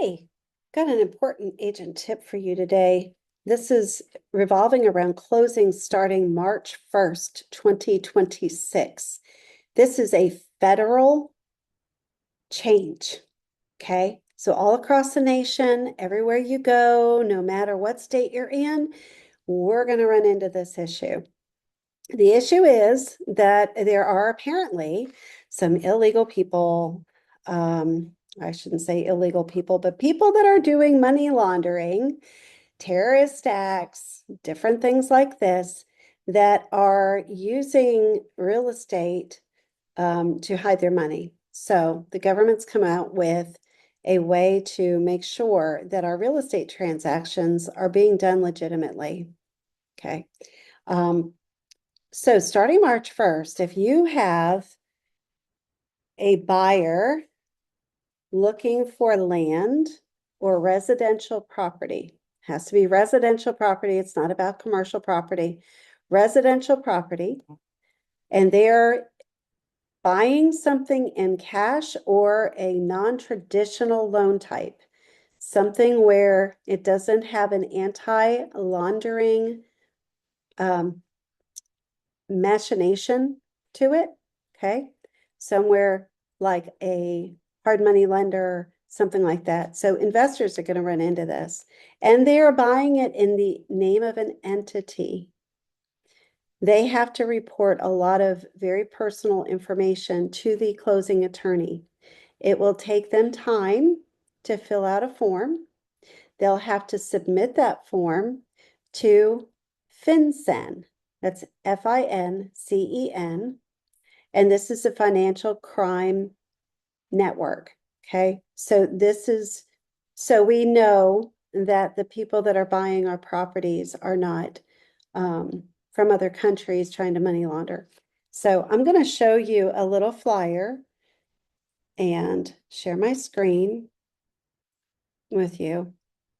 Hey, got an important agent tip for you today. This is revolving around closing starting March 1st, 2026. This is a federal change, okay? So all across the nation, everywhere you go, no matter what state you're in, we're going to run into this issue. The issue is that there are apparently some illegal people, I shouldn't say illegal people, but people that are doing money laundering, terrorist acts, different things like this, that are using real estate to hide their money. So the government's come out with a way to make sure that our real estate transactions are being done legitimately. Okay. So starting March 1st, if you have a buyer looking for land or residential property, has to be residential property, it's not about commercial property, residential property, and they're buying something in cash or a non-traditional loan type, something where it doesn't have an anti-laundering machination to it, okay? Somewhere like a hard money lender, something like that. So investors are going to run into this, and they are buying it in the name of an entity. They have to report a lot of very personal information to the closing attorney. It will take them time to fill out a form. They'll have to submit that form to FinCen. That's FINCEN. And this is a financial crime network. Okay. So we know that the people that are buying our properties are not from other countries trying to money launder. So I'm going to show you a little flyer and share my screen with you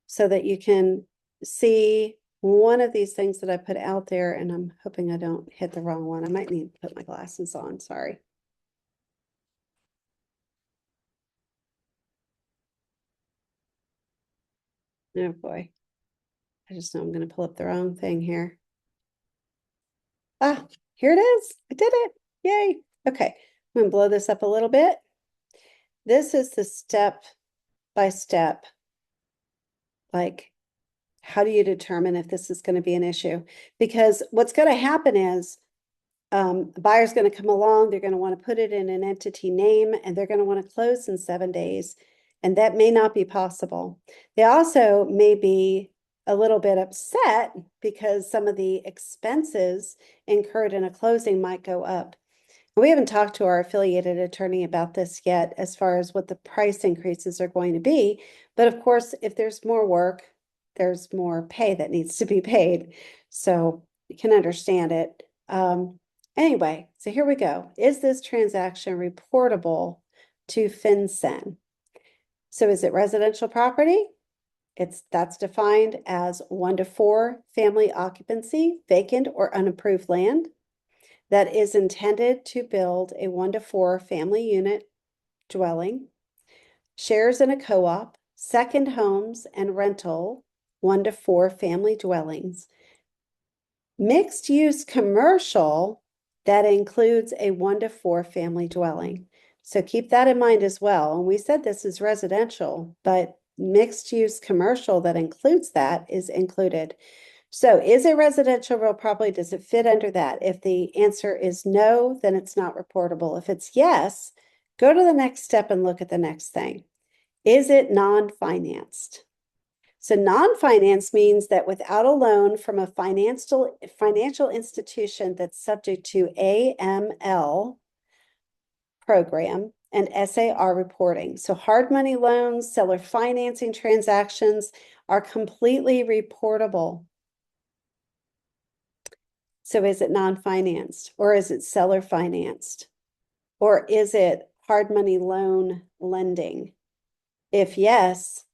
so that you can see one of these things that I put out there, and I'm hoping I don't hit the wrong one. I might need to put my glasses on, sorry. Oh boy, I just know I'm going to pull up the wrong thing here. Ah, here it is. I did it. Yay. Okay, I'm going to blow this up a little bit. This is the step by step, like, how do you determine if this is going to be an issue? Because what's going to happen is the buyer's going to come along, they're going to want to put it in an entity name, and they're going to want to close in 7 days. And that may not be possible. They also may be a little bit upset because some of the expenses incurred in a closing might go up. We haven't talked to our affiliated attorney about this yet as far as what the price increases are going to be. But of course, if there's more work, there's more pay that needs to be paid. So you can understand it. Anyway, so here we go. Is this transaction reportable to FinCen? So is it residential property? That's defined as 1 to 4 family occupancy, vacant or unapproved land that is intended to build a 1 to 4 family unit dwelling, shares in a co-op, second homes and rental, 1 to 4 family dwellings, mixed use commercial that includes a 1 to 4 family dwelling. So keep that in mind as well. And we said this is residential, but mixed use commercial that includes that is included. So is it residential real property? Does it fit under that? If the answer is no, then it's not reportable. If it's yes, go to the next step and look at the next thing. Is it non-financed? So non-finance means that without a loan from a financial institution that's subject to AML program and SAR reporting. So hard money loans, seller financing transactions are completely reportable. So is it non-financed, or is it seller financed, or is it hard money loan lending? If yes,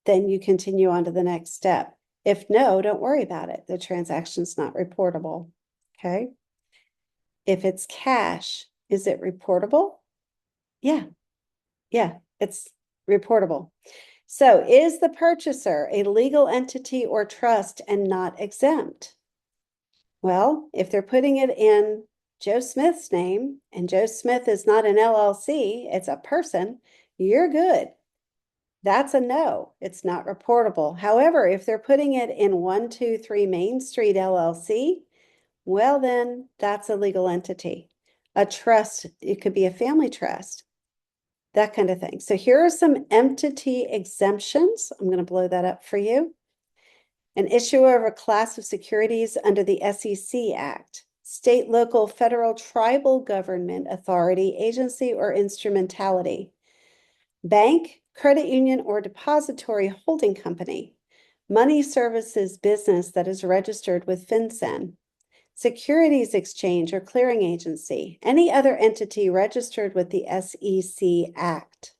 then you continue on to the next step. If no, don't worry about it. The transaction's not reportable. Okay. If it's cash, is it reportable? Yeah. Yeah, it's reportable. So is the purchaser a legal entity or trust and not exempt? Well, if they're putting it in Joe Smith's name and Joe Smith is not an LLC, it's a person, you're good. That's a no. It's not reportable. However, if they're putting it in 123 Main Street LLC, well, then that's a legal entity. A trust, it could be a family trust, that kind of thing. So here are some entity exemptions. I'm going to blow that up for you. An issuer of a class of securities under the SEC Act, state, local, federal, tribal government authority, agency, or instrumentality. Bank, credit union, or depository holding company. Money services business that is registered with FinCen. Securities exchange or clearing agency. Any other entity registered with the SEC Act.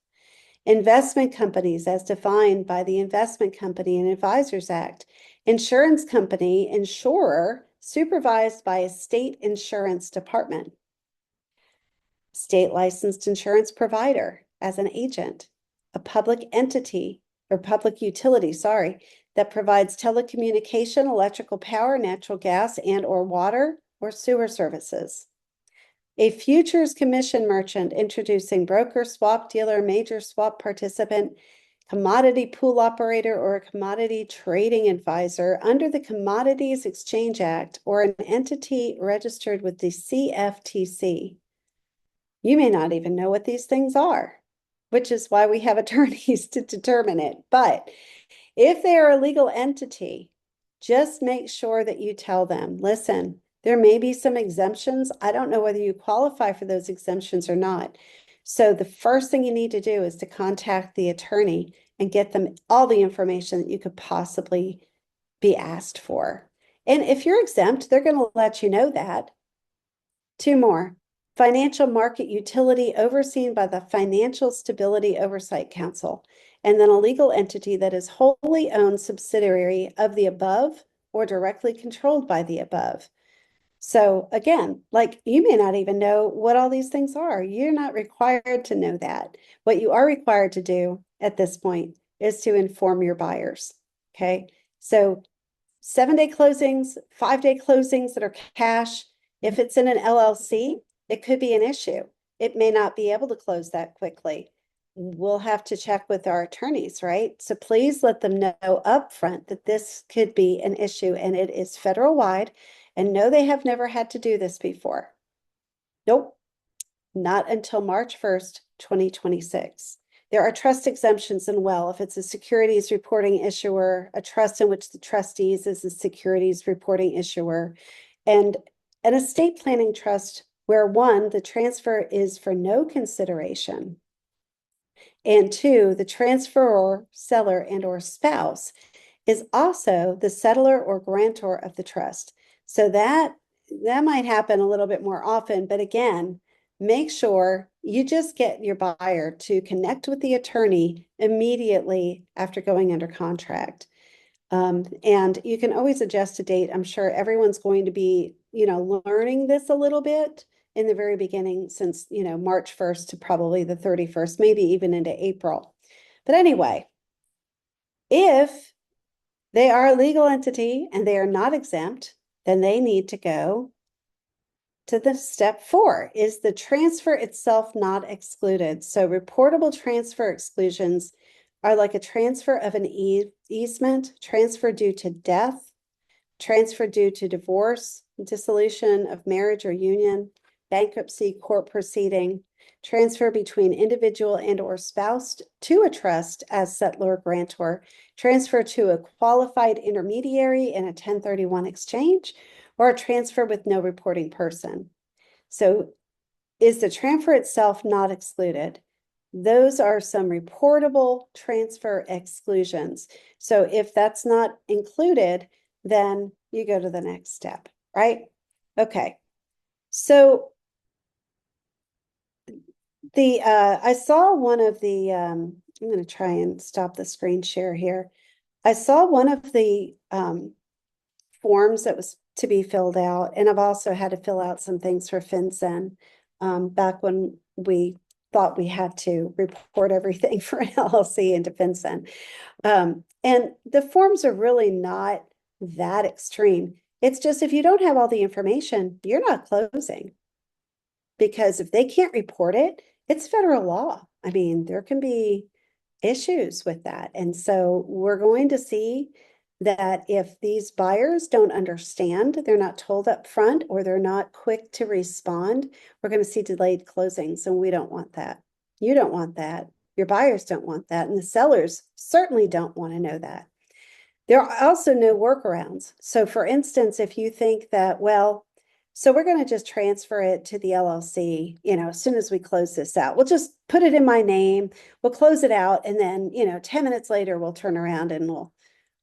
Investment companies as defined by the Investment Company and Advisors Act. Insurance company, insurer, supervised by a state insurance department. State licensed insurance provider as an agent. A public entity or public utility, that provides telecommunication, electrical power, natural gas, and or water or sewer services. A futures commission merchant introducing broker, swap dealer, major swap participant, commodity pool operator, or a commodity trading advisor under the Commodities Exchange Act or an entity registered with the CFTC. You may not even know what these things are, which is why we have attorneys to determine it. But if they are a legal entity, just make sure that you tell them, listen, there may be some exemptions. I don't know whether you qualify for those exemptions or not. So the first thing you need to do is to contact the attorney and get them all the information that you could possibly be asked for. And if you're exempt, they're going to let you know that. Two more. Financial market utility overseen by the Financial Stability Oversight Council, and then a legal entity that is wholly owned subsidiary of the above or directly controlled by the above. So again, like you may not even know what all these things are. You're not required to know that. What you are required to do at this point is to inform your buyers. Okay. So 7-day closings, 5-day closings that are cash. If it's in an LLC, it could be an issue. It may not be able to close that quickly. We'll have to check with our attorneys, right? So please let them know upfront that this could be an issue and it is federal wide. And no, they have never had to do this before. Nope, not until March 1st, 2026. There are trust exemptions and well, if it's a securities reporting issuer, a trust in which the trustees is a securities reporting issuer, and an estate planning trust where one, the transfer is for no consideration, and two, the transferor, seller, and or spouse is also the settlor or grantor of the trust. So that might happen a little bit more often, but again, make sure you just get your buyer to connect with the attorney immediately after going under contract. And you can always adjust a date. I'm sure everyone's going to be, learning this a little bit in the very beginning since, March 1st to probably the 31st, maybe even into April. But anyway, if they are a legal entity and they are not exempt, then they need to go to the step 4. Is the transfer itself not excluded? So reportable transfer exclusions are like a transfer of an easement, transfer due to death, transfer due to divorce, dissolution of marriage or union, bankruptcy, court proceeding, transfer between individual and or spouse to a trust as settlor grantor, transfer to a qualified intermediary in a 1031 exchange, or a transfer with no reporting person. So is the transfer itself not excluded? Those are some reportable transfer exclusions. So if that's not included, then you go to the next step, right? Okay. So I saw one of the I'm going to try and stop the screen share here. I saw one of the forms that was to be filled out, and I've also had to fill out some things for FinCen back when we thought we had to report everything for an LLC into FinCen. And the forms are really not that extreme. It's just if you don't have all the information, you're not closing. Because if they can't report it, it's federal law. I mean, there can be issues with that. And so we're going to see that if these buyers don't understand, they're not told up front, or they're not quick to respond, we're going to see delayed closings. And we don't want that. You don't want that. Your buyers don't want that. And the sellers certainly don't want to know that. There are also no workarounds. So for instance, if you think that, well, so we're going to just transfer it to the LLC, as soon as we close this out, we'll just put it in my name, we'll close it out, and then, 10 minutes later, we'll turn around and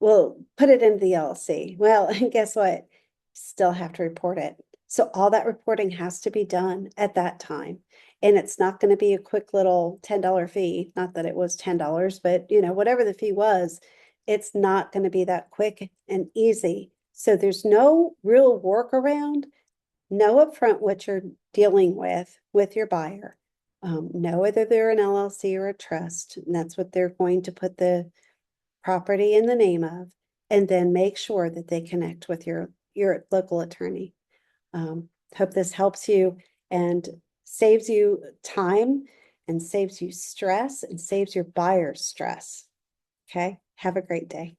we'll put it into the LLC. Well, and guess what? Still have to report it. So all that reporting has to be done at that time. And it's not going to be a quick little $10 fee. Not that it was $10, but whatever the fee was, it's not going to be that quick and easy. So there's no real workaround. Know upfront what you're dealing with your buyer. Know whether they're an LLC or a trust, and that's what they're going to put the property in the name of, and then make sure that they connect with your local attorney. Hope this helps you and saves you time and saves you stress and saves your buyers stress. Okay, have a great day.